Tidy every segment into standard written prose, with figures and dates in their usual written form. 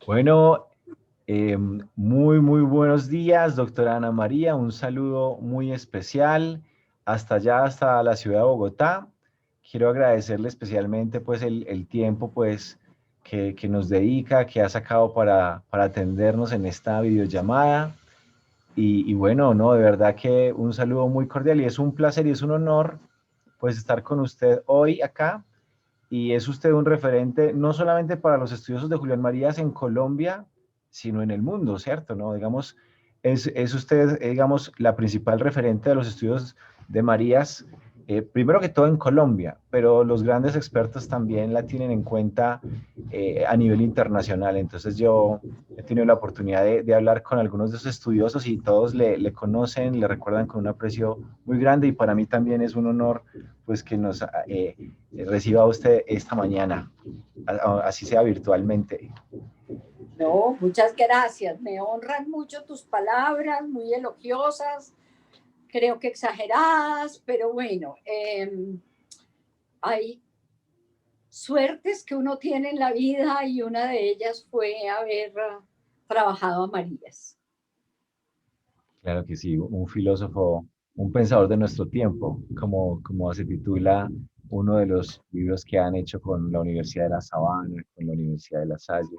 Bueno, muy buenos días, doctora Ana María. Un saludo muy especial hasta allá, hasta la ciudad de Bogotá. Quiero agradecerle especialmente pues el tiempo pues que nos dedica, que ha sacado para atendernos en esta videollamada. Y bueno, no, de verdad que un saludo muy cordial y es un placer y es un honor pues estar con usted hoy acá y es usted un referente no solamente para los estudiosos de Julián Marías en Colombia, sino en el mundo, ¿cierto? ¿No? Digamos, es usted, digamos, la principal referente de los estudios de Marías, primero que todo en Colombia, pero los grandes expertos también la tienen en cuenta a nivel internacional. Entonces yo he tenido la oportunidad de hablar con algunos de esos estudiosos y todos le conocen, le recuerdan con un aprecio muy grande y para mí también es un honor pues que nos reciba usted esta mañana, así sea virtualmente. No, muchas gracias. Me honran mucho tus palabras, muy elogiosas, creo que exageradas, pero bueno, hay suertes que uno tiene en la vida y una de ellas fue haber trabajado a Marías. Claro que sí, un filósofo, un pensador de nuestro tiempo, como se titula uno de los libros que han hecho con la Universidad de La Sabana, con la Universidad de La Salle.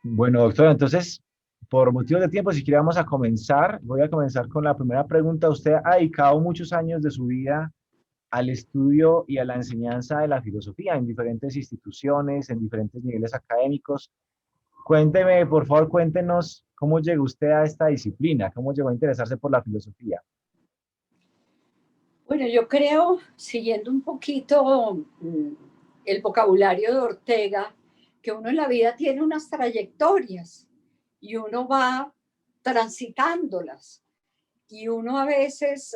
Bueno, doctora, entonces, por motivos de tiempo, si quiere vamos a comenzar. Voy a comenzar con la primera pregunta. Usted ha dedicado muchos años de su vida al estudio y a la enseñanza de la filosofía en diferentes instituciones, en diferentes niveles académicos. Cuénteme, por favor, cuéntenos cómo llegó usted a esta disciplina, cómo llegó a interesarse por la filosofía. Bueno, yo creo, siguiendo un poquito el vocabulario de Ortega, que uno en la vida tiene unas trayectorias y uno va transitándolas y uno a veces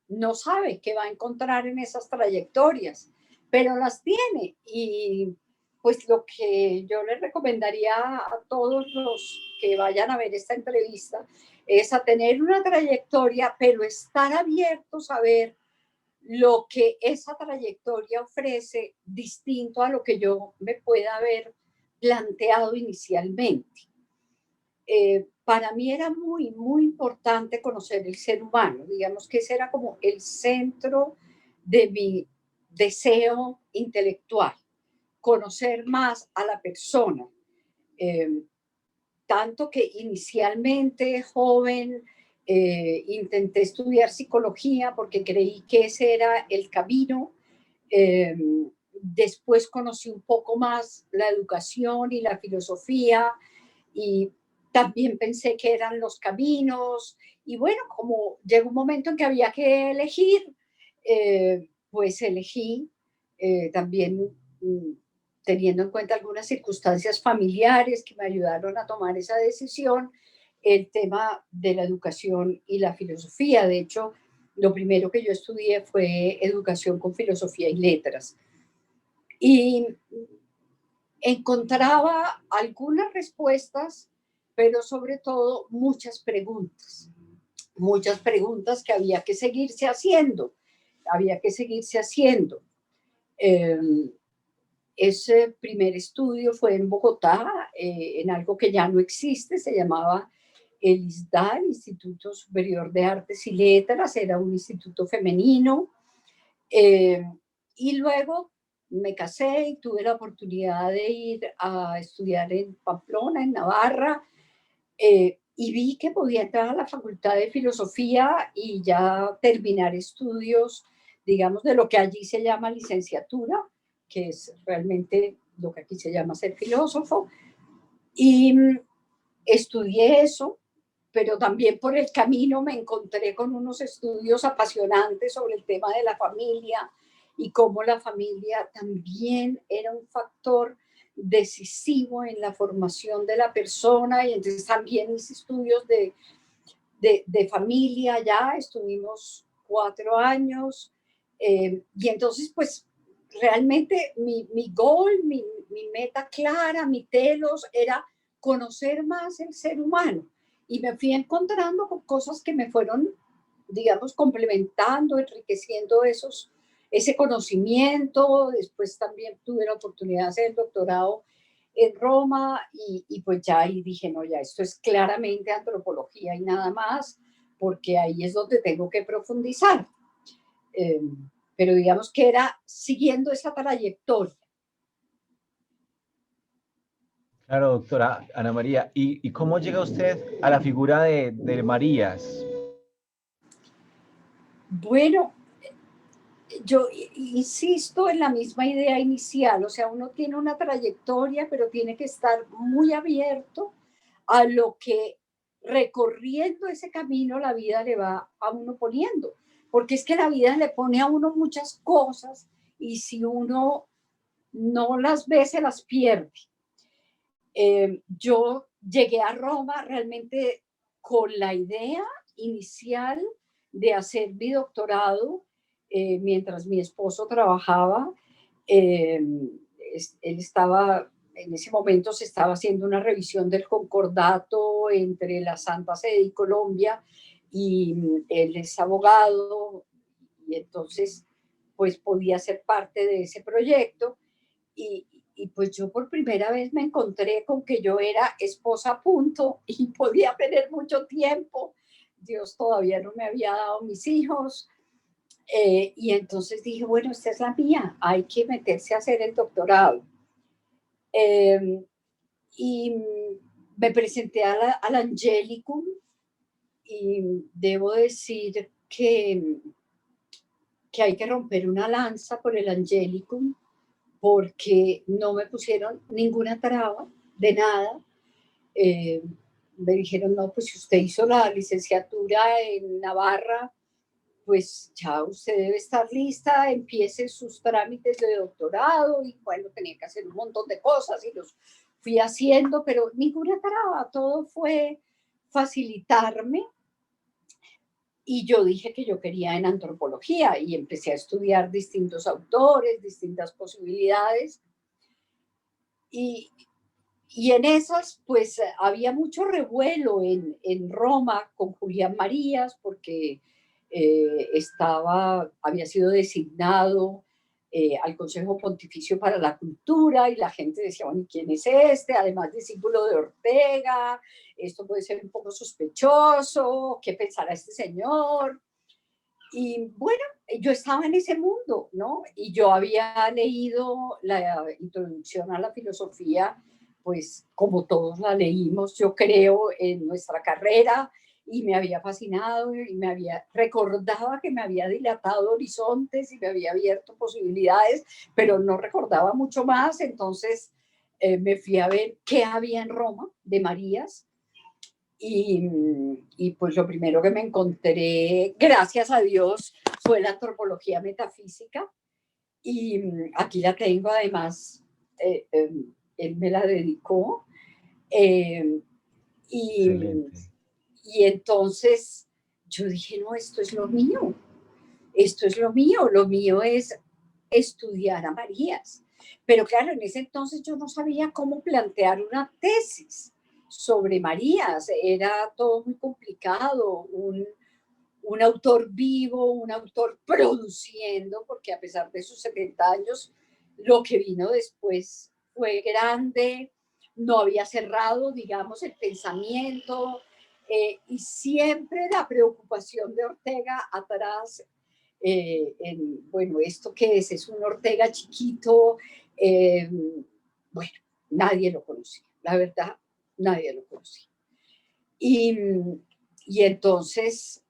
no sabe qué va a encontrar en esas trayectorias, pero las tiene. Y pues lo que yo le recomendaría a todos los que vayan a ver esta entrevista es a tener una trayectoria, pero estar abiertos a ver lo que esa trayectoria ofrece distinto a lo que yo me pueda haber planteado inicialmente. Para mí era muy importante conocer el ser humano, digamos que ese era como el centro de mi deseo intelectual, conocer más a la persona. Eh, Tanto que inicialmente, joven, intenté estudiar psicología porque creí que ese era el camino. Eh, Después conocí un poco más la educación y la filosofía y también pensé que eran los caminos. Y bueno, como llegó un momento en que había que elegir, pues elegí también teniendo en cuenta algunas circunstancias familiares que me ayudaron a tomar esa decisión, el tema de la educación y la filosofía. De hecho, lo primero que yo estudié fue educación con filosofía y letras. Y encontraba algunas respuestas, pero sobre todo muchas preguntas que había que seguirse haciendo, había que seguirse haciendo. Eh, Ese primer estudio fue en Bogotá, en algo que ya no existe, se llamaba el ISDAL, Instituto Superior de Artes y Letras, era un instituto femenino. Eh, y luego me casé y tuve la oportunidad de ir a estudiar en Pamplona, en Navarra, y vi que podía entrar a la Facultad de Filosofía y ya terminar estudios, digamos, de lo que allí se llama licenciatura, que es realmente lo que aquí se llama ser filósofo. Y estudié eso, pero también por el camino me encontré con unos estudios apasionantes sobre el tema de la familia y cómo la familia también era un factor decisivo en la formación de la persona. Y entonces también hice estudios de familia, ya estuvimos 4 años. Y entonces pues realmente mi goal, mi meta clara, mi telos era conocer más el ser humano. Y me fui encontrando con cosas que me fueron, digamos, complementando, enriqueciendo ese conocimiento. Después también tuve la oportunidad de hacer el doctorado en Roma y pues ya ahí dije, no, ya esto es claramente antropología y nada más, porque ahí es donde tengo que profundizar. Eh, pero digamos que era siguiendo esa trayectoria. Claro, doctora Ana María. ¿Y cómo llega usted a la figura de Marías? Bueno, yo insisto en la misma idea inicial, o sea, uno tiene una trayectoria, pero tiene que estar muy abierto a lo que recorriendo ese camino la vida le va a uno poniendo, porque es que la vida le pone a uno muchas cosas y si uno no las ve, se las pierde. Yo llegué a Roma realmente con la idea inicial de hacer mi doctorado mientras mi esposo trabajaba. Eh, él estaba, en ese momento se estaba haciendo una revisión del concordato entre la Santa Sede y Colombia y él es abogado y entonces pues podía ser parte de ese proyecto y, y pues yo por primera vez me encontré con que yo era esposa a punto y podía tener mucho tiempo. Dios todavía no me había dado mis hijos. Y entonces dije, bueno, esta es la mía, hay que meterse a hacer el doctorado. Eh, y me presenté al Angelicum y debo decir que hay que romper una lanza por el Angelicum porque no me pusieron ninguna traba de nada. Eh, Me dijeron, no, pues si usted hizo la licenciatura en Navarra, pues ya usted debe estar lista, empiece sus trámites de doctorado y bueno, tenía que hacer un montón de cosas y los fui haciendo, pero ninguna traba, todo fue facilitarme y yo dije que yo quería en antropología y empecé a estudiar distintos autores, distintas posibilidades y, y en esas, pues había mucho revuelo en Roma con Julián Marías, porque había sido designado al Consejo Pontificio para la Cultura, y la gente decía, bueno, ¿quién es este? Además, discípulo de Ortega, esto puede ser un poco sospechoso, ¿qué pensará este señor? Y bueno, yo estaba en ese mundo, ¿no? Y yo había leído la introducción a la filosofía, pues como todos la leímos, yo creo, en nuestra carrera, y me había fascinado y recordaba que me había dilatado horizontes y me había abierto posibilidades, pero no recordaba mucho más, entonces me fui a ver qué había en Roma de Marías, y pues lo primero que me encontré, gracias a Dios, fue la antropología metafísica. Y aquí la tengo, además, él me la dedicó. Eh, y, Excelente. y entonces yo dije, no, esto es lo mío, esto es lo mío es estudiar a Marías. Pero claro, en ese entonces yo no sabía cómo plantear una tesis sobre Marías, era todo muy complicado, un autor vivo, un autor produciendo, porque a pesar de sus 70 años, lo que vino después fue grande, no había cerrado, digamos, el pensamiento, y siempre la preocupación de Ortega atrás, bueno, ¿esto qué es? Es un Ortega chiquito, eh, bueno, nadie lo conocía, la verdad, nadie lo conocía. Y, y entonces,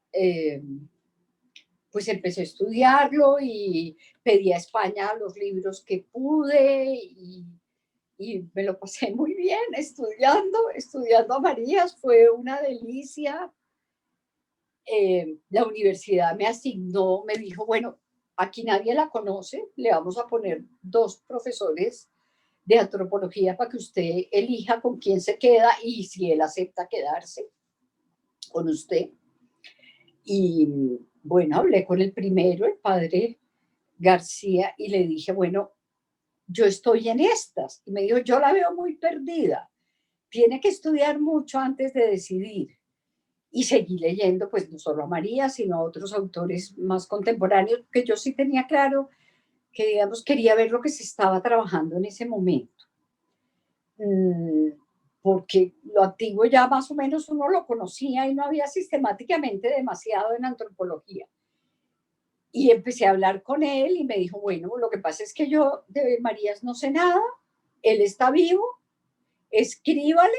pues empecé a estudiarlo y pedí a España los libros que pude y me lo pasé muy bien estudiando a Marías, fue una delicia. La universidad me asignó, me dijo, bueno, aquí nadie la conoce, le vamos a poner 2 profesores de antropología para que usted elija con quién se queda y si él acepta quedarse con usted. Y bueno, hablé con el primero, el padre García, y le dije, bueno, yo estoy en estas. Y me dijo, yo la veo muy perdida. Tiene que estudiar mucho antes de decidir. Y seguí leyendo, pues no solo a María, sino a otros autores más contemporáneos, que yo sí tenía claro que, digamos, quería ver lo que se estaba trabajando en ese momento. porque lo antiguo ya más o menos uno lo conocía y no había sistemáticamente demasiado en antropología. Y empecé a hablar con él y me dijo, bueno, lo que pasa es que yo de Marías no sé nada, él está vivo, escríbale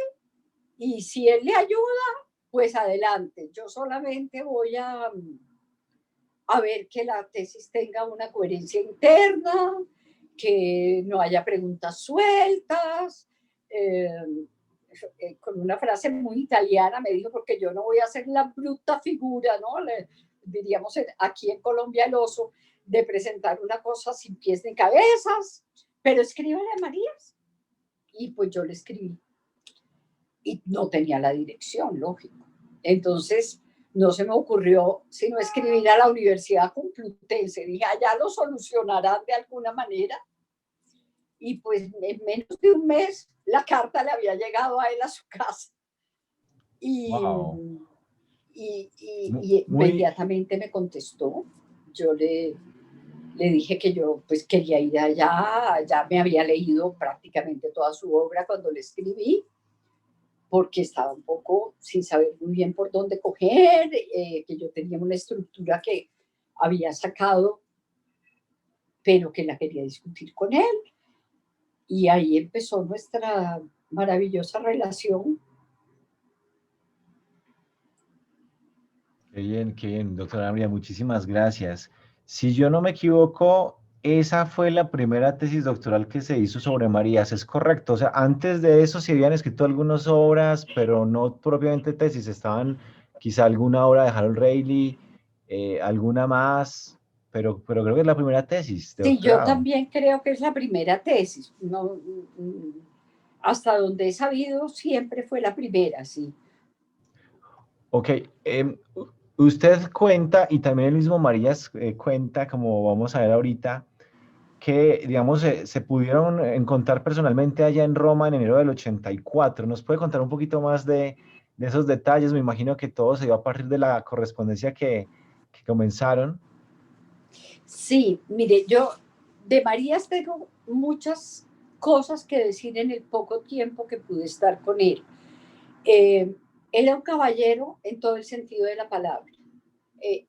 y si él le ayuda, pues adelante. Yo solamente voy a ver que la tesis tenga una coherencia interna, que no haya preguntas sueltas. Con una frase muy italiana me dijo, porque yo no voy a hacer la bruta figura, ¿no? Diríamos aquí en Colombia el oso, de presentar una cosa sin pies ni cabezas, pero escríbele a Marías. Y pues yo le escribí. Y no tenía la dirección, lógico. Entonces, no se me ocurrió sino escribir a la Universidad Complutense. Dije, allá lo solucionarán de alguna manera. Y pues en menos de un mes la carta le había llegado a él a su casa. Y, Wow. y Muy, inmediatamente me contestó. Yo le dije que yo pues quería ir allá, ya me había leído prácticamente toda su obra cuando le escribí, porque estaba un poco sin saber muy bien por dónde coger, que yo tenía una estructura que había sacado, pero que la quería discutir con él. Y ahí empezó nuestra maravillosa relación. qué bien, doctora María, muchísimas gracias. Si yo no me equivoco, esa fue la primera tesis doctoral que se hizo sobre Marías, ¿es correcto? O sea, antes de eso se habían escrito algunas obras, pero no propiamente tesis, estaban quizá alguna obra de Harold Rayleigh, alguna más, pero creo que es la primera tesis de Sí, yo doctorado. también creo que es la primera tesis. No, hasta donde he sabido, siempre fue la primera, sí. Ok, usted cuenta, y también el mismo Marías cuenta, como vamos a ver ahorita, que, digamos, se pudieron encontrar personalmente allá en Roma en enero del 84. ¿Nos puede contar un poquito más de esos detalles? Me imagino que todo se dio a partir de la correspondencia que comenzaron. Sí, mire, yo de Marías tengo muchas cosas que decir en el poco tiempo que pude estar con él. Eh, Era un caballero en todo el sentido de la palabra.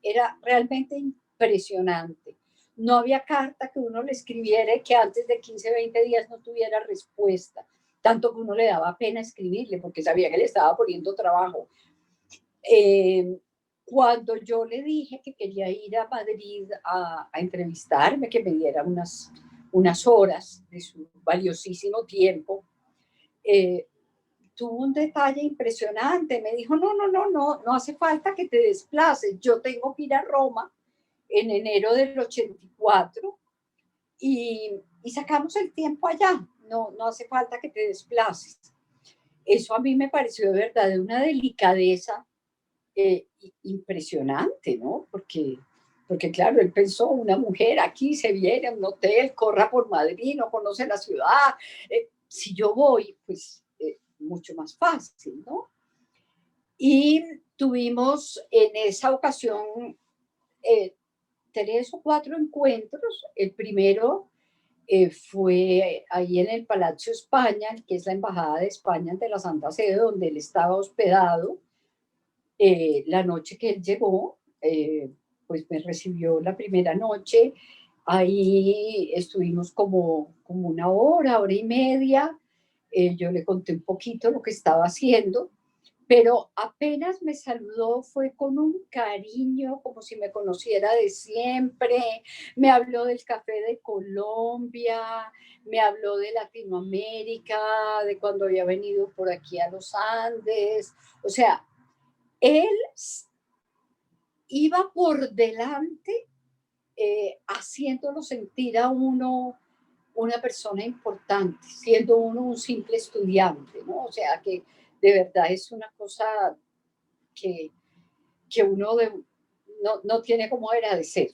Era realmente impresionante. No había carta que uno le escribiera y que antes de 15, 20 días no tuviera respuesta. Tanto que uno le daba pena escribirle porque sabía que le estaba poniendo trabajo. Eh, Cuando yo le dije que quería ir a Madrid a entrevistarme, que me diera unas horas de su valiosísimo tiempo, eh, tuvo un detalle impresionante. Me dijo, no hace falta que te desplaces. Yo tengo que ir a Roma en enero del 84 y sacamos el tiempo allá. No hace falta que te desplaces. Eso a mí me pareció de verdad de una delicadeza impresionante, ¿no? Porque claro, él pensó, una mujer aquí se viene a un hotel, corra por Madrid, no conoce la ciudad. Si yo voy, pues mucho más fácil, ¿no? Y tuvimos en esa ocasión eh, 3 o 4 encuentros. El primero fue ahí en el Palacio España, que es la Embajada de España ante la Santa Sede, donde él estaba hospedado. La noche que él llegó, pues me recibió la primera noche. Ahí estuvimos como una hora y media. Yo le conté un poquito lo que estaba haciendo, pero apenas me saludó fue con un cariño, como si me conociera de siempre. Me habló del café de Colombia, me habló de Latinoamérica, de cuando había venido por aquí a los Andes. O sea, él iba por delante haciéndolo sentir a uno una persona importante, siendo uno un simple estudiante, ¿no? O sea, que de verdad es una cosa que, que uno no tiene como agradecer.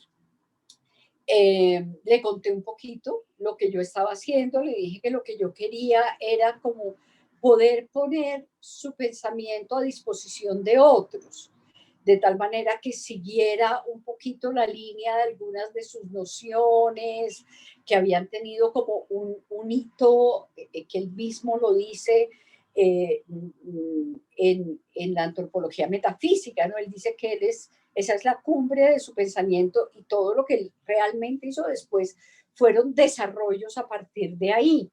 Le conté un poquito lo que yo estaba haciendo, le dije que lo que yo quería era como poder poner su pensamiento a disposición de otros, de tal manera que siguiera un poquito la línea de algunas de sus nociones, que habían tenido como un hito, que él mismo lo dice en la antropología metafísica, ¿no? Él dice que esa es la cumbre de su pensamiento y todo lo que él realmente hizo después fueron desarrollos a partir de ahí.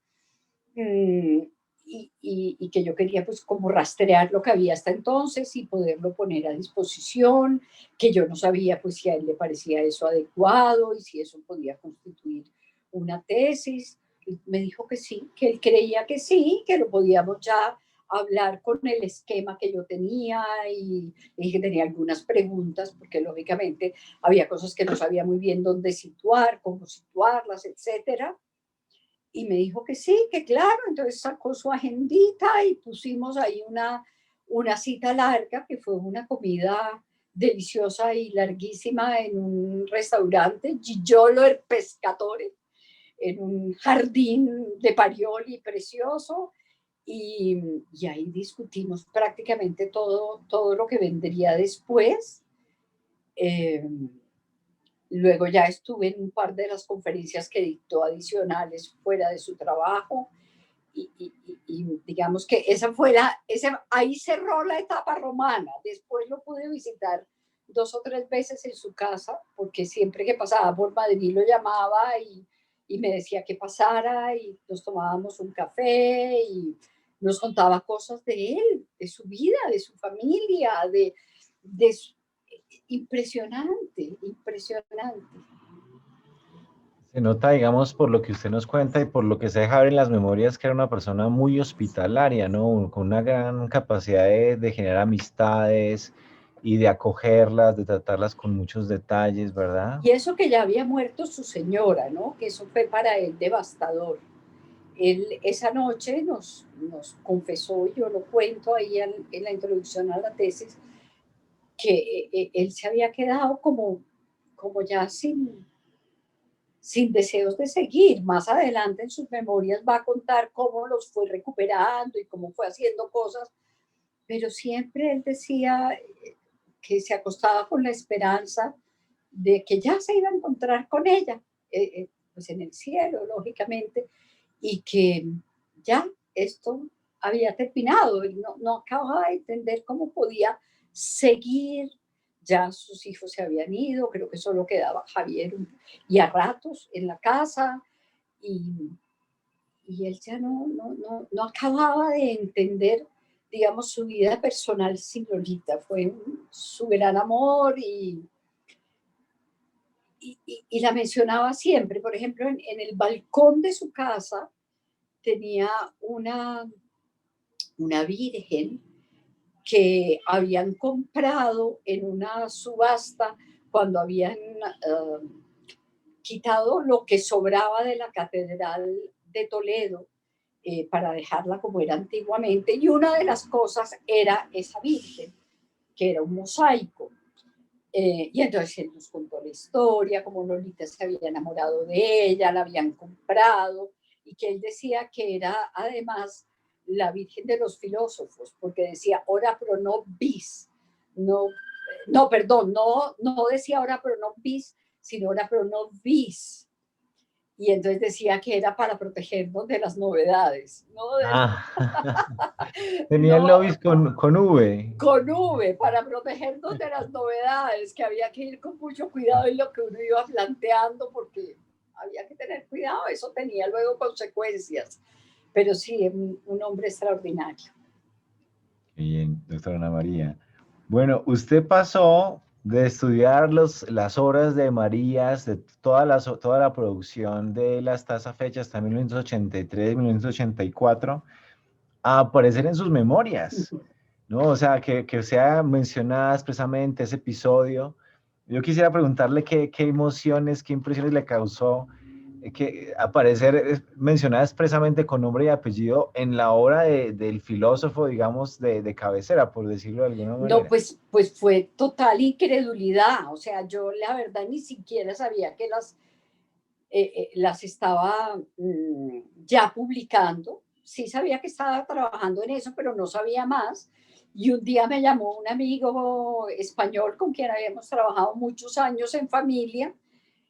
Y que yo quería pues como rastrear lo que había hasta entonces y poderlo poner a disposición, que yo no sabía pues si a él le parecía eso adecuado y si eso podía constituir una tesis. Y me dijo que sí, que él creía que sí, que lo podíamos ya hablar con el esquema que yo tenía y que tenía algunas preguntas, porque lógicamente había cosas que no sabía muy bien dónde situar, cómo situarlas, etcétera. Y me dijo que sí, que claro, entonces sacó su agendita y pusimos ahí una cita larga, que fue una comida deliciosa y larguísima en un restaurante, Gigliolo il Pescatore, en un jardín de Parioli precioso, y ahí discutimos prácticamente todo lo que vendría después. Luego ya estuve en un par de las conferencias que dictó adicionales fuera de su trabajo y digamos que ahí cerró la etapa romana. Después lo pude visitar 2 o 3 veces en su casa, porque siempre que pasaba por Madrid lo llamaba y me decía que pasara y nos tomábamos un café y nos contaba cosas de él, de su vida, de su familia, de su, impresionante, impresionante. Se nota, digamos, por lo que usted nos cuenta y por lo que se deja ver en las memorias, que era una persona muy hospitalaria, ¿no? Con una gran capacidad de generar amistades y de acogerlas, de tratarlas con muchos detalles, ¿verdad? Y eso que ya había muerto su señora, ¿no? Que eso fue para él devastador. Él esa noche nos confesó, y yo lo cuento ahí en la introducción a la tesis, que él se había quedado como ya sin deseos de seguir. Más adelante en sus memorias va a contar cómo los fue recuperando y cómo fue haciendo cosas, pero siempre él decía que se acostaba con la esperanza de que ya se iba a encontrar con ella, pues en el cielo, lógicamente, y que ya esto había terminado. Él no acababa de entender cómo podía seguir. Ya sus hijos se habían ido, creo que solo quedaba Javier y a ratos en la casa, y, y él ya no acababa de entender, digamos, su vida personal sin Lolita. Fue su gran amor y la mencionaba siempre. Por ejemplo, en el balcón de su casa tenía una virgen que habían comprado en una subasta cuando habían quitado lo que sobraba de la catedral de Toledo, para dejarla como era antiguamente, y una de las cosas era esa virgen, que era un mosaico. Y entonces él nos contó la historia, cómo Lolita se había enamorado de ella, la habían comprado, y que él decía que era además la Virgen de los Filósofos, porque decía ora pro nobis, no, no, perdón, no decía ora pro nobis, sino ora pro nobis. Y entonces decía que era para protegernos de las novedades, ¿no? Ah, tenía el No, lobby con V. con V, para protegernos de las novedades, que había que ir con mucho cuidado en lo que uno iba planteando, porque había que tener cuidado, eso tenía luego consecuencias. Pero sí, un hombre extraordinario. Bien, doctora Ana María. Bueno, usted pasó de estudiar las obras de Marías, de toda la producción de las tasas fechas hasta 1983, 1984, a aparecer en sus memorias, ¿no? O sea, que sea mencionada expresamente ese episodio. Yo quisiera preguntarle qué emociones, qué impresiones le causó que aparecer mencionada expresamente con nombre y apellido en la obra del filósofo, digamos, de cabecera, por decirlo de alguna No, manera. pues fue total incredulidad. O sea, yo la verdad ni siquiera sabía que las estaba ya publicando. sí sabía que estaba trabajando en eso, pero no sabía más. Y un día me llamó un amigo español con quien habíamos trabajado muchos años en familia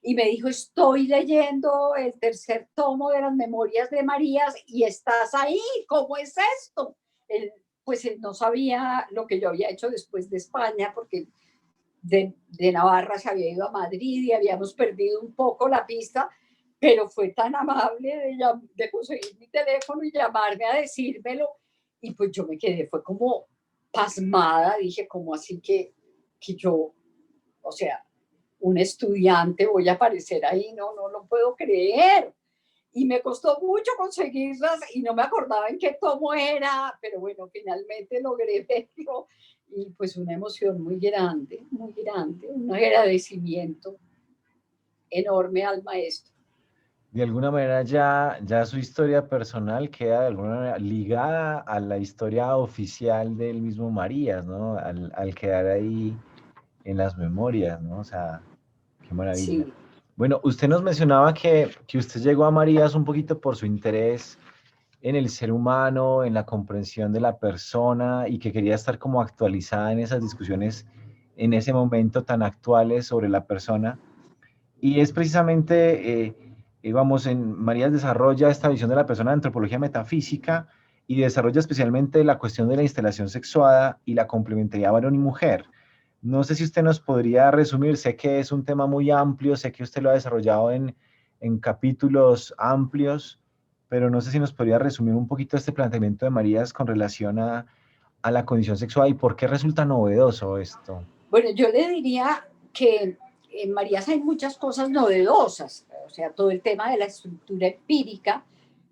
y me dijo, estoy leyendo el tercer tomo de las Memorias de Marías y estás ahí, ¿cómo es esto? Él, pues él no sabía lo que yo había hecho después de España, porque de Navarra se había ido a Madrid y habíamos perdido un poco la pista, pero fue tan amable de conseguir mi teléfono y llamarme a decírmelo. Y pues yo me quedé, fue como pasmada, dije, ¿cómo así que yo, o sea, un estudiante voy a aparecer ahí? No, no lo puedo creer. Y me costó mucho conseguirlas y no me acordaba en qué tomo era, pero bueno, finalmente logré verlo y pues una emoción muy grande, un agradecimiento enorme al maestro. De alguna manera ya su historia personal queda de alguna manera ligada a la historia oficial del mismo Marías, ¿no? Al quedar ahí en las memorias, ¿no? O sea, qué maravilla. Sí, Bueno, usted nos mencionaba que usted llegó a Marías un poquito por su interés en el ser humano, en la comprensión de la persona y que quería estar como actualizada en esas discusiones en ese momento tan actuales sobre la persona. Y es precisamente, vamos, en Marías desarrolla esta visión de la persona de antropología metafísica y desarrolla especialmente la cuestión de la instalación sexuada y la complementariedad varón y mujer. No sé si usted nos podría resumir, sé que es un tema muy amplio, sé que usted lo ha desarrollado en capítulos amplios, pero no sé si nos podría resumir un poquito este planteamiento de Marías con relación a la condición sexual y por qué resulta novedoso esto. bueno, yo le diría que en Marías hay muchas cosas novedosas, o sea, todo el tema de la estructura empírica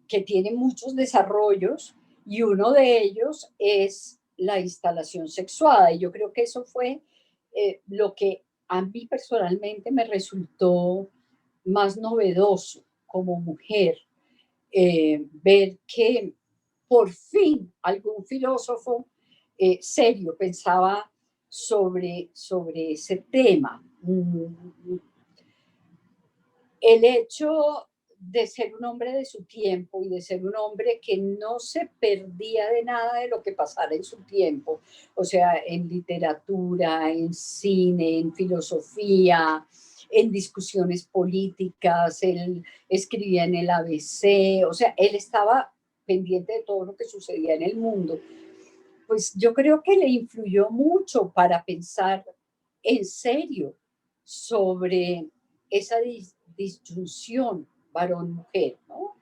que tiene muchos desarrollos y uno de ellos es la instalación sexuada. Y yo creo que eso fue lo que a mí personalmente me resultó más novedoso como mujer, ver que por fin algún filósofo serio pensaba sobre ese tema. El hecho de ser un hombre de su tiempo y de ser un hombre que no se perdía de nada de lo que pasara en su tiempo, o sea, en literatura, en cine, en filosofía, en discusiones políticas, él escribía en el ABC, o sea, él estaba pendiente de todo lo que sucedía en el mundo. Pues yo creo que le influyó mucho para pensar en serio sobre esa disyunción varón-mujer, ¿no?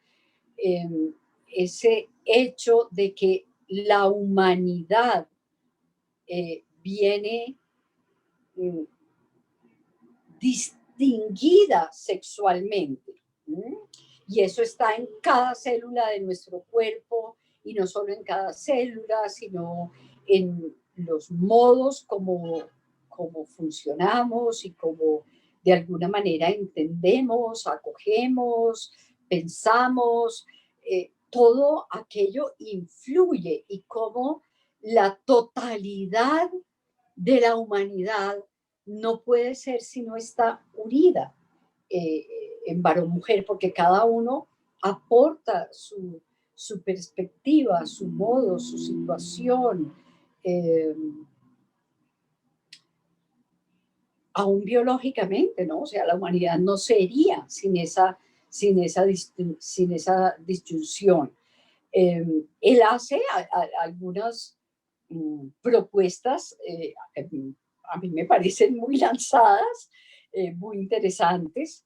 Eh, ese hecho de que la humanidad viene mm, distinguida sexualmente. ¿Mm? Y eso está en cada célula de nuestro cuerpo y no solo en cada célula, sino en los modos como funcionamos y como de alguna manera entendemos, acogemos, pensamos, todo aquello influye y cómo la totalidad de la humanidad no puede ser si no está unida eh, en varón-mujer, porque cada uno aporta su perspectiva, su modo, su situación, eh, aún biológicamente, ¿no? O sea, la humanidad no sería sin esa disyunción. Él hace algunas propuestas, a mí me parecen muy lanzadas, muy interesantes,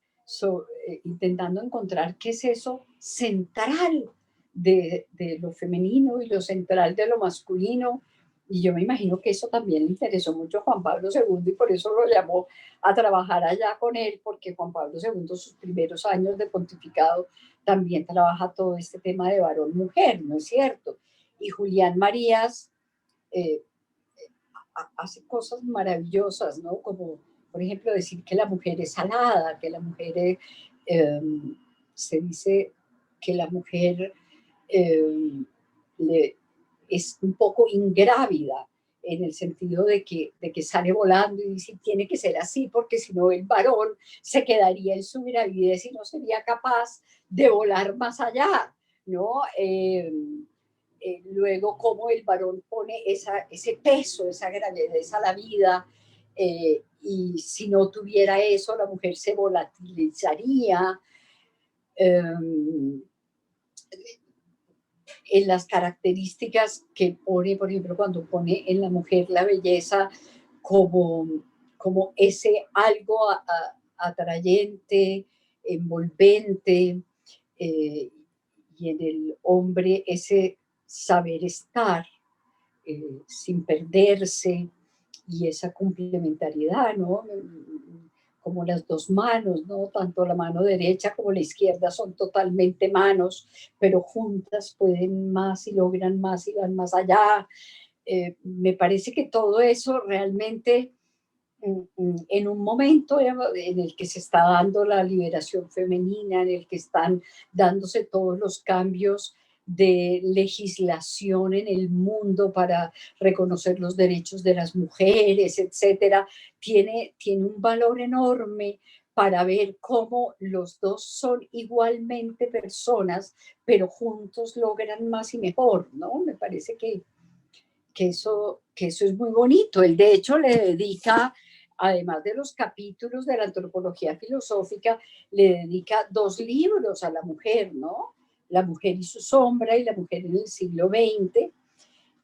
intentando encontrar qué es eso central de lo femenino y lo central de lo masculino. Y yo me imagino que eso también le interesó mucho a Juan Pablo II y por eso lo llamó a trabajar allá con él, porque Juan Pablo II, sus primeros años de pontificado, también trabaja todo este tema de varón-mujer, ¿no es cierto? Y Julián Marías eh, hace cosas maravillosas, ¿no? Como, por ejemplo, decir que la mujer es alada, que la mujer eh, se dice que la mujer eh, es un poco ingrávida en el sentido de que sale volando y dice, tiene que ser así, porque si no el varón se quedaría en su gravidez y no sería capaz de volar más allá, ¿no? Luego cómo el varón pone ese peso, esa gravedad a la vida, y si no tuviera eso, la mujer se volatilizaría. Eh, en las características que pone, por ejemplo, cuando pone en la mujer la belleza como, como ese algo atrayente, envolvente, eh, y en el hombre ese saber estar, sin perderse, y esa complementariedad, ¿no? Como las dos manos, ¿no? Tanto la mano derecha como la izquierda son totalmente manos, pero juntas pueden más y logran más y van más allá. Me parece que todo eso realmente, en un momento en el que se está dando la liberación femenina, en el que están dándose todos los cambios de legislación en el mundo para reconocer los derechos de las mujeres, etcétera, tiene un valor enorme para ver cómo los dos son igualmente personas, pero juntos logran más y mejor, ¿no? Me parece que eso es muy bonito. Él, de hecho, le dedica, además de los capítulos de la antropología filosófica, le dedica 2 libros a la mujer, ¿no? La mujer y su sombra y la mujer en el siglo XX.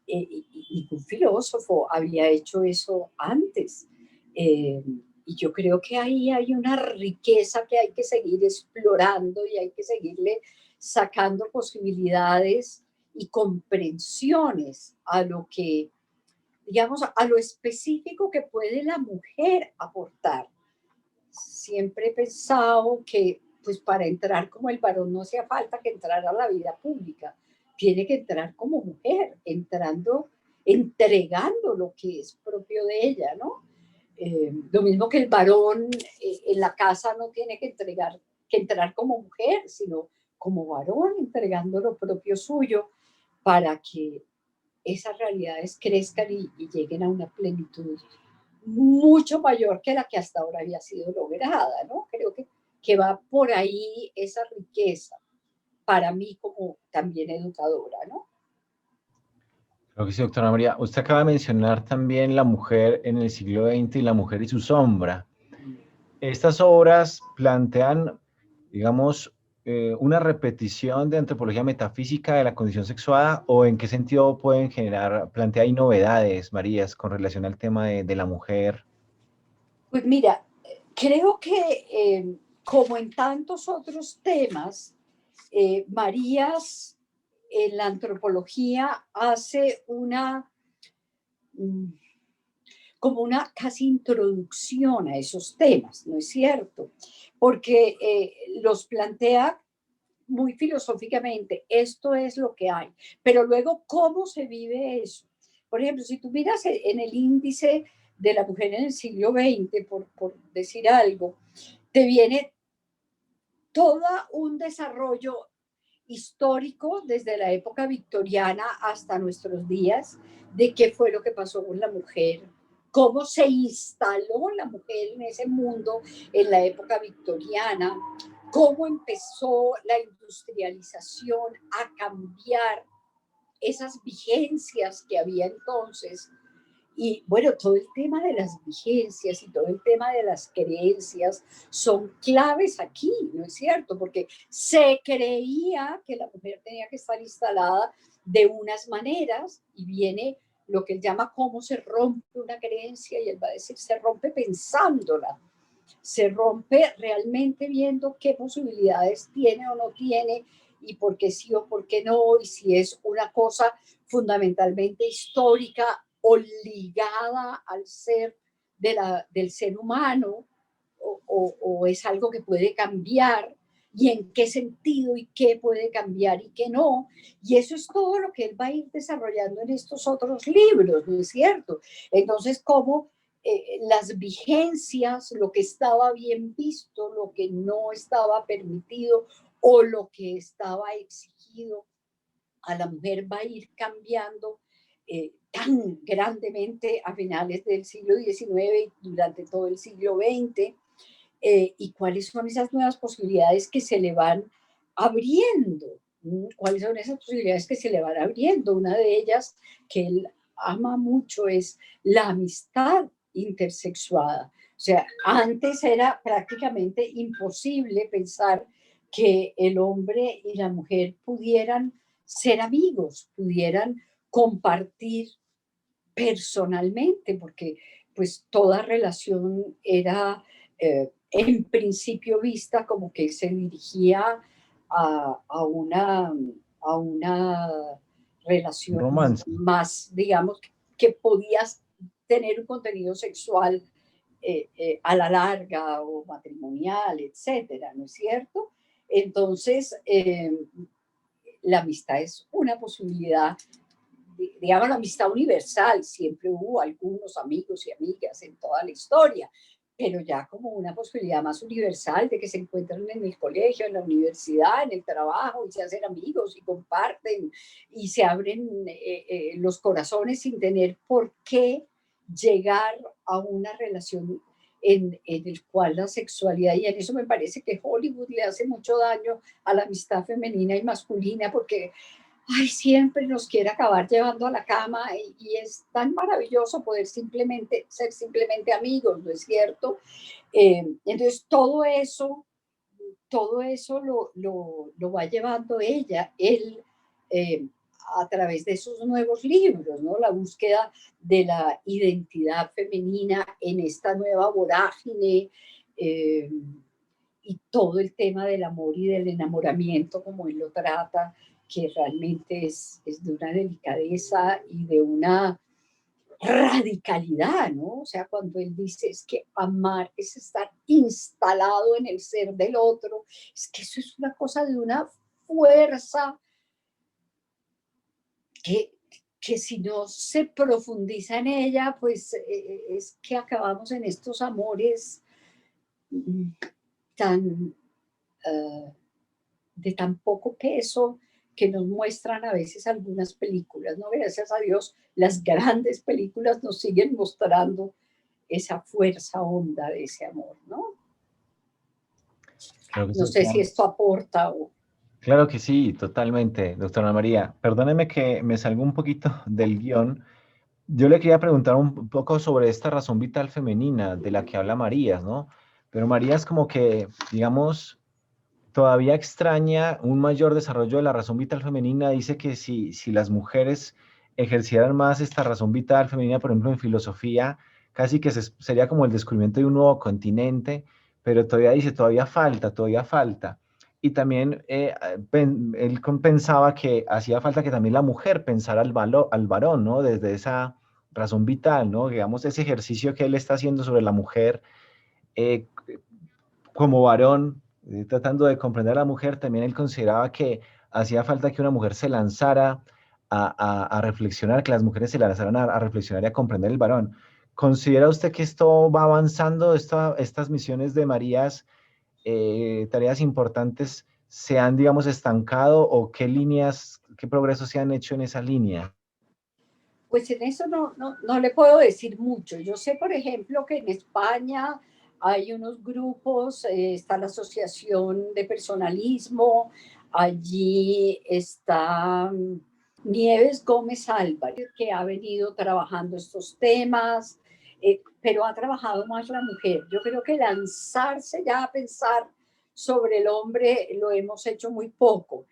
Ningún filósofo había hecho eso antes. Y yo creo que ahí hay una riqueza que hay que seguir explorando y hay que seguirle sacando posibilidades y comprensiones a lo que, digamos, a lo específico que puede la mujer aportar. Siempre he pensado que, pues, para entrar como el varón no hacía falta que entrara a la vida pública, tiene que entrar como mujer, entrando, entregando lo que es propio de ella, ¿no? Lo mismo que el varón, en la casa no tiene que entrar como mujer, sino como varón, entregando lo propio suyo para que esas realidades crezcan y lleguen a una plenitud mucho mayor que la que hasta ahora había sido lograda, ¿no? Creo que va por ahí esa riqueza para mí como también educadora, ¿no? Creo que sí, doctora María. Usted acaba de mencionar también la mujer en el siglo XX y la mujer y su sombra. Estas obras plantean, digamos, una repetición de antropología metafísica de la condición sexuada, o en qué sentido pueden generar, plantea ahí novedades, Marías, con relación al tema de la mujer. Pues mira, creo que, como en tantos otros temas, Marías en la antropología hace mm, como una casi introducción a esos temas, ¿no es cierto? Porque los plantea muy filosóficamente, esto es lo que hay, pero luego, ¿cómo se vive eso? Por ejemplo, si tú miras en el índice de la mujer en el siglo XX, por decir algo, te viene todo un desarrollo histórico desde la época victoriana hasta nuestros días de qué fue lo que pasó con la mujer, cómo se instaló la mujer en ese mundo en la época victoriana, cómo empezó la industrialización a cambiar esas vigencias que había entonces. Y bueno, todo el tema de las vigencias y todo el tema de las creencias son claves aquí, ¿no es cierto? Porque se creía que la mujer tenía que estar instalada de unas maneras y viene lo que él llama cómo se rompe una creencia y él va a decir se rompe pensándola, se rompe realmente viendo qué posibilidades tiene o no tiene y por qué sí o por qué no, y si es una cosa fundamentalmente histórica o ligada al ser del ser humano, o es algo que puede cambiar, y en qué sentido y qué puede cambiar y qué no. Y eso es todo lo que él va a ir desarrollando en estos otros libros, ¿no es cierto? Entonces, cómo las vigencias, lo que estaba bien visto, lo que no estaba permitido o lo que estaba exigido a la mujer va a ir cambiando tan grandemente a finales del siglo XIX y durante todo el siglo XX, y cuáles son esas nuevas posibilidades que se le van abriendo, ¿Cuáles son esas posibilidades que se le van abriendo? Una de ellas que él ama mucho es la amistad intersexuada. O sea, antes era prácticamente imposible pensar que el hombre y la mujer pudieran ser amigos, pudieran compartir personalmente, porque pues toda relación era en principio vista como que se dirigía a una relación Romance. más, digamos, que podías tener un contenido sexual a la larga o matrimonial, etcétera, ¿no es cierto? Entonces, la amistad es una posibilidad, digamos, la amistad universal. Siempre hubo algunos amigos y amigas en toda la historia, pero ya como una posibilidad más universal de que se encuentran en el colegio, en la universidad, en el trabajo, y se hacen amigos y comparten y se abren los corazones sin tener por qué llegar a una relación en el cual la sexualidad, y en eso me parece que Hollywood le hace mucho daño a la amistad femenina y masculina, porque ay, siempre nos quiere acabar llevando a la cama, y es tan maravilloso poder simplemente ser simplemente amigos, ¿no es cierto? Entonces todo eso lo va llevando él, eh, a través de esos nuevos libros, ¿no? La búsqueda de la identidad femenina en esta nueva vorágine, eh, y todo el tema del amor y del enamoramiento, como él lo trata, que realmente es de una delicadeza y de una radicalidad, ¿no? O sea, cuando él dice es que amar es estar instalado en el ser del otro, es que eso es una cosa de una fuerza que, que si no se profundiza en ella, pues es que acabamos en estos amores mm, tan de tan poco peso que nos muestran a veces algunas películas, ¿no? Gracias a Dios, las grandes películas nos siguen mostrando esa fuerza honda de ese amor, ¿no? Creo que No eso, sé si esto aporta o... claro que sí, totalmente, doctora María. Perdóneme que me salga un poquito del guión. Yo le quería preguntar un poco sobre esta razón vital femenina de la que habla Marías, ¿no? Pero Marías como que, digamos, todavía extraña un mayor desarrollo de la razón vital femenina. Dice que si las mujeres ejercieran más esta razón vital femenina, por ejemplo, en filosofía, casi que sería como el descubrimiento de un nuevo continente, pero todavía dice, todavía falta, todavía falta. Y también él pensaba que hacía falta que también la mujer pensara al varón, ¿no? Desde esa razón vital, ¿no? Digamos, ese ejercicio que él está haciendo sobre la mujer, eh, como varón, tratando de comprender a la mujer, también él consideraba que hacía falta que una mujer se lanzara a reflexionar, que las mujeres se lanzaran a reflexionar y a comprender el varón. ¿Considera usted que esto va avanzando, estas misiones de Marías, tareas importantes, se han, digamos, estancado o qué líneas, qué progresos se han hecho en esa línea? Pues en eso no le puedo decir mucho. Yo sé, por ejemplo, que en España hay unos grupos, está la Asociación de Personalismo, allí está Nieves Gómez Álvarez, que ha venido trabajando estos temas, pero ha trabajado más la mujer. Yo creo que lanzarse ya a pensar sobre el hombre lo hemos hecho muy poco.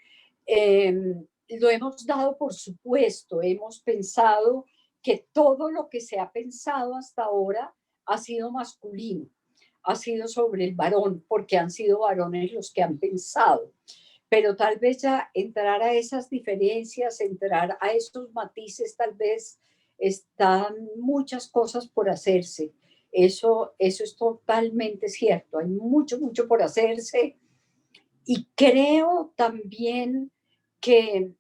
Lo hemos dado por supuesto, hemos pensado que todo lo que se ha pensado hasta ahora ha sido masculino, ha sido sobre el varón, porque han sido varones los que han pensado. Pero tal vez ya entrar a esas diferencias, entrar a esos matices, tal vez están muchas cosas por hacerse. Eso es totalmente cierto. Hay mucho, mucho por hacerse. Y creo también que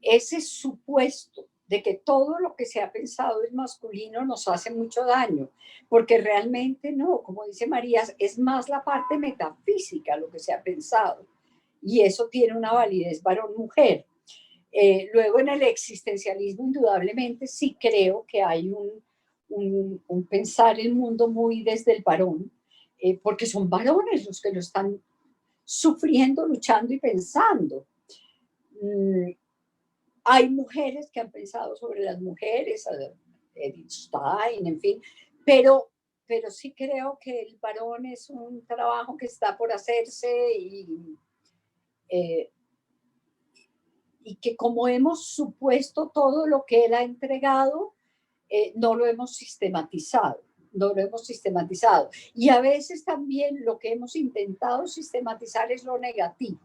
ese supuesto de que todo lo que se ha pensado es masculino nos hace mucho daño, porque realmente no, como dice María, es más la parte metafísica lo que se ha pensado, y eso tiene una validez varón-mujer. Luego en el existencialismo indudablemente sí creo que hay un pensar el mundo muy desde el varón, porque son varones los que lo están sufriendo, luchando y pensando. Hay mujeres que han pensado sobre las mujeres, Edith Stein, en fin, pero sí creo que el varón es un trabajo que está por hacerse y que como hemos supuesto todo lo que él ha entregado, no lo hemos sistematizado. No lo hemos sistematizado. Y a veces también lo que hemos intentado sistematizar es lo negativo.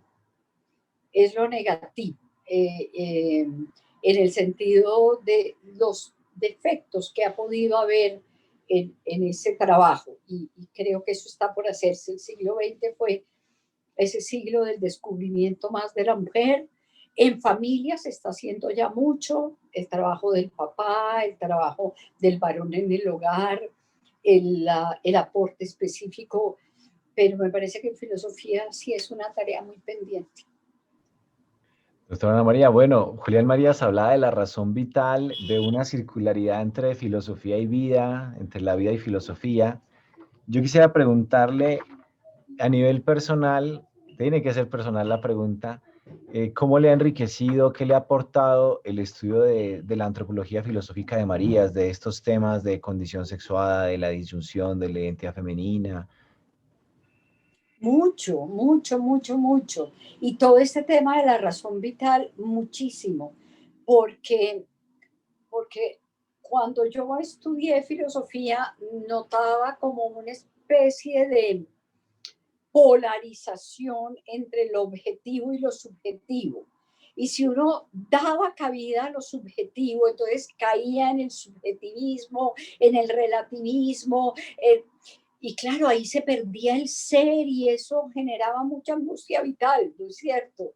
Es lo negativo. En el sentido de los defectos que ha podido haber en ese trabajo. Y creo que eso está por hacerse. El siglo XX fue ese siglo del descubrimiento más de la mujer. En familia se está haciendo ya mucho, el trabajo del papá, el trabajo del varón en el hogar, el aporte específico, pero me parece que en filosofía sí es una tarea muy pendiente. Doctora Ana María, bueno, Julián Marías hablaba de la razón vital, de una circularidad entre filosofía y vida, entre la vida y filosofía. Yo quisiera preguntarle a nivel personal, tiene que ser personal la pregunta, ¿cómo le ha enriquecido, qué le ha aportado el estudio de la antropología filosófica de Marías, de estos temas de condición sexuada, de la disyunción, de la identidad femenina? Mucho, mucho, mucho, mucho. Y todo este tema de la razón vital, muchísimo, porque cuando yo estudié filosofía notaba como una especie de polarización entre lo objetivo y lo subjetivo. Y si uno daba cabida a lo subjetivo, entonces caía en el subjetivismo, en el relativismo, y claro, ahí se perdía el ser y eso generaba mucha angustia vital, ¿no es cierto?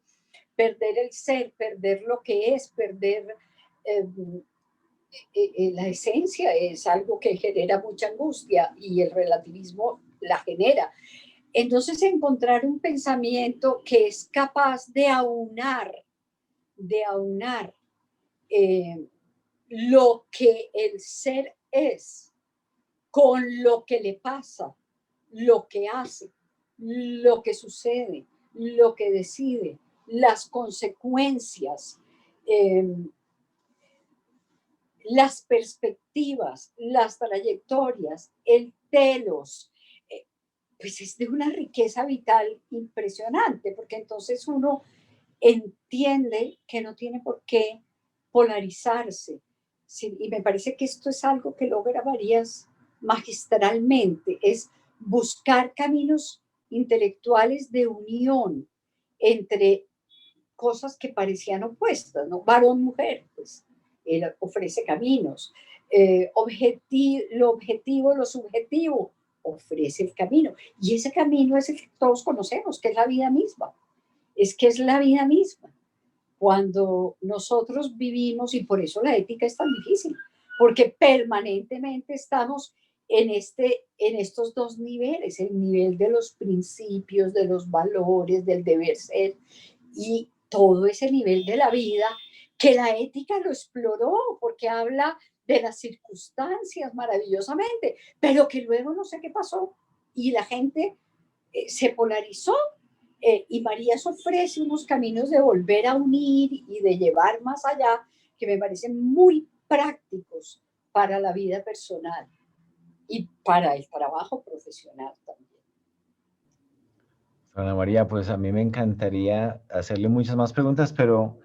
Perder el ser, perder lo que es, perder eh, la esencia es algo que genera mucha angustia y el relativismo la genera. Entonces, encontrar un pensamiento que es capaz de aunar eh, lo que el ser es con lo que le pasa, lo que hace, lo que sucede, lo que decide, las consecuencias, eh, las perspectivas, las trayectorias, el telos, pues es de una riqueza vital impresionante, porque entonces uno entiende que no tiene por qué polarizarse. Sí, y me parece que esto es algo que logra Marías magistralmente, es buscar caminos intelectuales de unión entre cosas que parecían opuestas, ¿no? Varón-mujer, pues él ofrece caminos. Lo objetivo, lo subjetivo, ofrece el camino. Y ese camino es el que todos conocemos, que es la vida misma. Es que es la vida misma. Cuando nosotros vivimos, y por eso la ética es tan difícil, porque permanentemente estamos en estos dos niveles, el nivel de los principios, de los valores, del deber ser, y todo ese nivel de la vida que la ética lo exploró, porque habla de las circunstancias maravillosamente, pero que luego no sé qué pasó y la gente se polarizó y Marías ofrece unos caminos de volver a unir y de llevar más allá que me parecen muy prácticos para la vida personal y para el trabajo profesional también. Ana María, pues a mí me encantaría hacerle muchas más preguntas, pero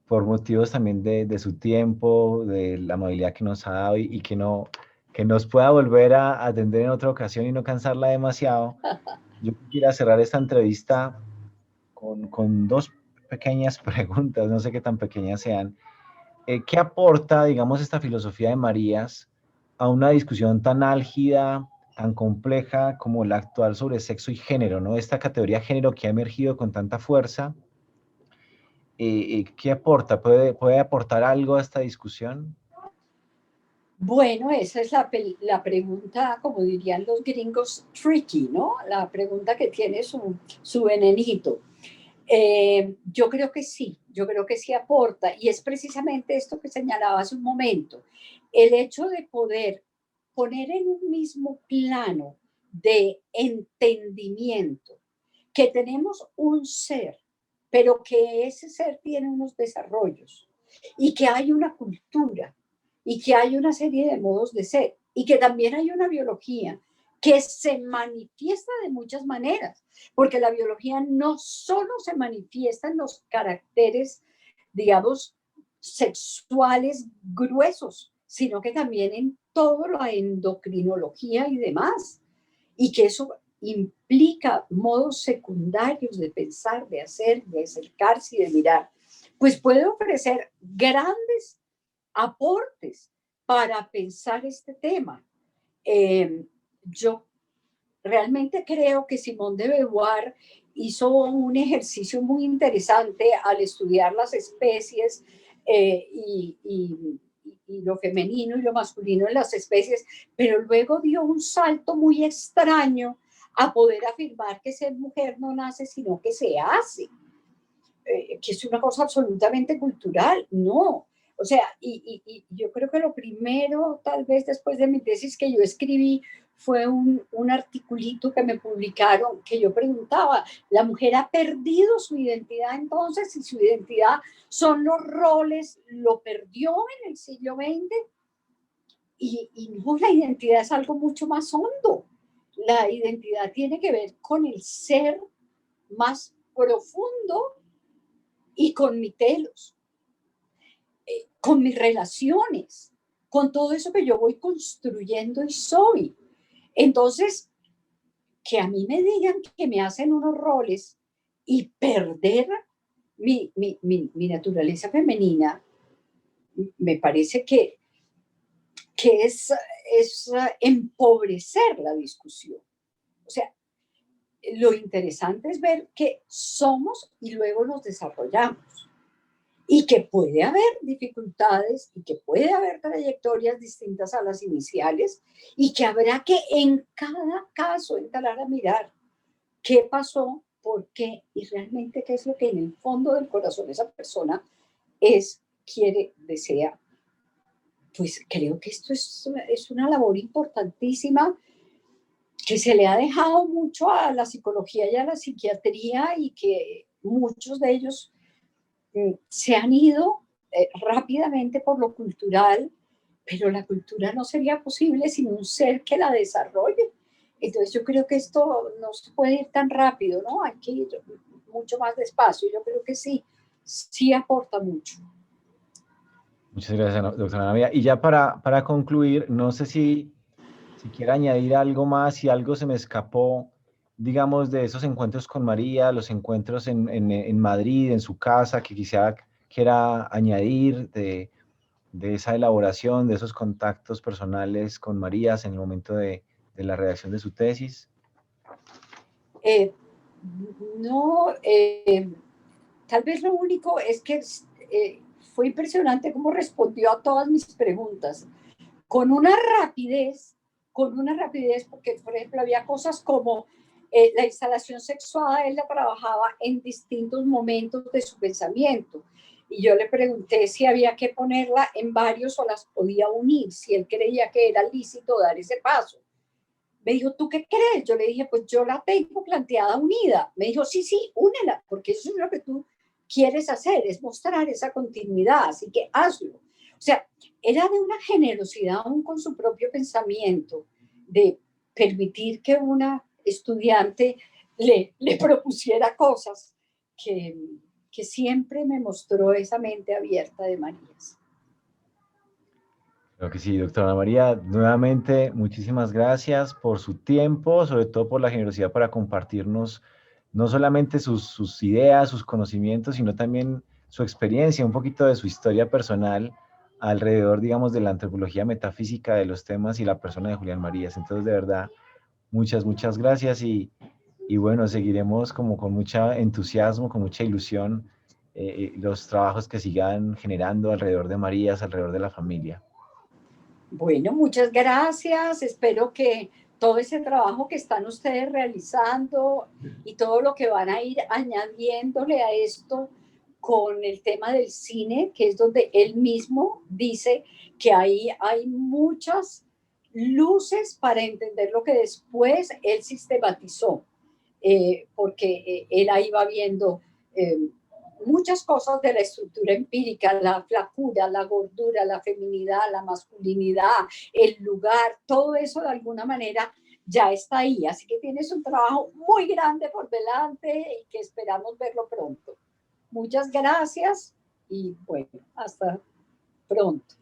por motivos también de su tiempo, de la amabilidad que nos ha dado y que, no, que nos pueda volver a atender en otra ocasión y no cansarla demasiado, yo quisiera cerrar esta entrevista con dos pequeñas preguntas, no sé qué tan pequeñas sean. ¿Qué aporta, digamos, esta filosofía de Marías a una discusión tan álgida, tan compleja como la actual sobre sexo y género, ¿no? Esta categoría género que ha emergido con tanta fuerza, ¿qué aporta? ¿Puede aportar algo a esta discusión? Bueno, esa es la pregunta, como dirían los gringos, tricky, ¿no? La pregunta que tiene su venenito. Yo creo que sí, yo creo que sí aporta, y es precisamente esto que señalaba hace un momento, el hecho de poder poner en un mismo plano de entendimiento que tenemos un ser, pero que ese ser tiene unos desarrollos y que hay una cultura y que hay una serie de modos de ser y que también hay una biología que se manifiesta de muchas maneras, porque la biología no solo se manifiesta en los caracteres, digamos, sexuales gruesos, sino que también en todo la endocrinología y demás, y que eso implica modos secundarios de pensar, de hacer, de acercarse y de mirar, pues puede ofrecer grandes aportes para pensar este tema. Yo realmente creo que Simone de Beauvoir hizo un ejercicio muy interesante al estudiar las especies y lo femenino y lo masculino en las especies, pero luego dio un salto muy extraño a poder afirmar que ser mujer no nace, sino que se hace, que es una cosa absolutamente cultural. No. O sea, y yo creo que lo primero, tal vez después de mi tesis que yo escribí, fue un articulito que me publicaron, que yo preguntaba, ¿la mujer ha perdido su identidad entonces? Si su identidad son los roles, ¿lo perdió en el siglo XX? Y no, la identidad es algo mucho más hondo. La identidad tiene que ver con el ser más profundo y con mi telos, con mis relaciones, con todo eso que yo voy construyendo y soy. Entonces, que a mí me digan que me hacen unos roles y perder mi naturaleza femenina, me parece que es empobrecer la discusión. O sea, lo interesante es ver que somos y luego nos desarrollamos. Y que puede haber dificultades y que puede haber trayectorias distintas a las iniciales y que habrá que en cada caso entrar a mirar qué pasó, por qué y realmente qué es lo que en el fondo del corazón esa persona es, quiere, desea. Pues creo que esto es una labor importantísima que se le ha dejado mucho a la psicología y a la psiquiatría y que muchos de ellos se han ido rápidamente por lo cultural, pero la cultura no sería posible sin un ser que la desarrolle. Entonces yo creo que esto no se puede ir tan rápido, ¿no? Hay que ir mucho más despacio. Yo creo que sí, sí aporta mucho. Muchas gracias, doctora Ana María. Y ya para concluir, no sé si quiere añadir algo más, si algo se me escapó, digamos, de esos encuentros con María, los encuentros en Madrid, en su casa, que quisiera quiera añadir de esa elaboración, de esos contactos personales con María en el momento de la redacción de su tesis. No, tal vez lo único es que fue impresionante cómo respondió a todas mis preguntas con una rapidez, porque, por ejemplo, había cosas como la instalación sexual, él la trabajaba en distintos momentos de su pensamiento. Y yo le pregunté si había que ponerla en varios o las podía unir, si él creía que era lícito dar ese paso. Me dijo, ¿tú qué crees? Yo le dije, pues yo la tengo planteada unida. Me dijo, sí, sí, únela, porque eso es lo que tú quieres hacer, es mostrar esa continuidad, así que hazlo. O sea, era de una generosidad aún con su propio pensamiento, de permitir que una estudiante le propusiera cosas que siempre me mostró esa mente abierta de Marías. Creo que sí, doctora Ana María, nuevamente muchísimas gracias por su tiempo, sobre todo por la generosidad para compartirnos no solamente sus ideas, sus conocimientos, sino también su experiencia, un poquito de su historia personal alrededor, digamos, de la antropología metafísica de los temas y la persona de Julián Marías. Entonces, de verdad, muchas gracias y bueno, seguiremos como con mucho entusiasmo, con mucha ilusión los trabajos que sigan generando alrededor de Marías, alrededor de la familia. Bueno, muchas gracias. Espero que todo ese trabajo que están ustedes realizando y todo lo que van a ir añadiéndole a esto con el tema del cine, que es donde él mismo dice que ahí hay muchas luces para entender lo que después él sistematizó. porque él ahí va viendo muchas cosas de la estructura empírica, la flacura, la gordura, la feminidad, la masculinidad, el lugar, todo eso de alguna manera ya está ahí. Así que tienes un trabajo muy grande por delante y que esperamos verlo pronto. Muchas gracias y bueno, hasta pronto.